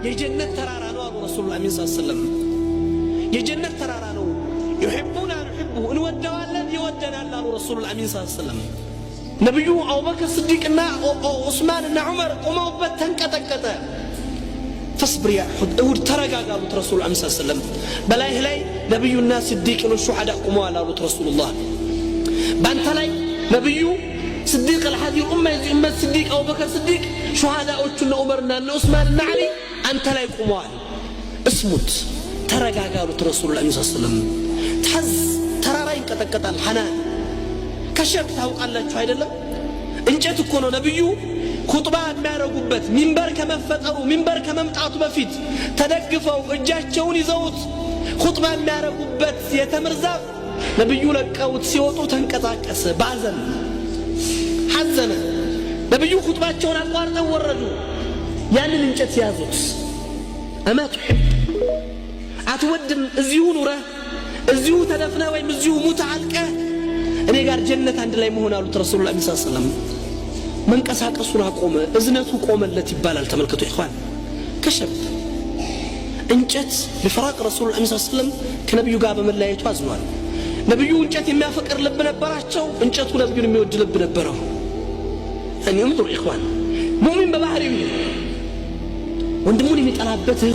የጀነት ተራራ ነው አሉ ረሱሉላህ ሰለላሁ ዐለይሂ ወሰለም። የጀነት ተራራ ነው። يحبون نحبه እንወደዋለን ይወደናል አሉ ረሱሉላህ ሰለላሁ ዐለይሂ ወሰለም። ነብዩ አቡበክር ስዲቅና ዑስማንና ዑመር ቆመውበት ተንቀጠቀጠ። فاصبر يا እሁድ ተረጋጋ አሉት ረሱሉላህ ሰለላሁ ዐለይሂ ወሰለም። በላይህ ላይ ነብዩና ስዲቅና ሹሃዳ ቆመዋል አሉት ረሱሉላህ። ባንተ ላይ ነብዩ صديق الحديث أمة صديق أو بكر صديق شهداء وجنا عمرنا عثمان بن علي أنت لا يقومون اسمت ترى قالوا رسول الله صلى الله عليه وسلم تحز ترى راين كتكتان حنان كشفت هو قال لك شو هيدا انجت تكونوا نبيو خطبة ما رجوبت منبر كما فتروا منبر كما متعاطوا بفيت تدقفوا اجاچون يزوت خطبة ما رجوبت يتمرزاف نبيو لك او تسيوتو تنقطاقس بعزن حزن نبيو خطباتቸውን አቋርጠው ወረዱ። ያንን እንጨት ያዙት። أما تحب አትወድም እዚሁ ኑረህ እዚሁ ተደፍነህ ወይም እዚሁ ሙት አልቀህ እኔ ጋር ጀነት አንድ ላይ መሆን አሉት ረሱሉላህ ሰለላሁ ዐለይሂ ወሰለም። መንቀሳቀሱን አቆመ፣ እዝነቱ ቆመለት ይባላል። ተመልከቱ ኢኽዋን ከሸፍ እንጨት ለፍራቅ ረሱሉላህ ሰለላሁ ዐለይሂ ወሰለም ከነብዩ ጋር በመለያየቱ አዝኗል። ነብዩ እንጨት የሚያፈቅር ልብ ነበራቸው፣ እንጨቱ ነብዩን የሚወድ ልብ ነበረው። أن ينظر إخوان مؤمن ببحره وندموني متقلبته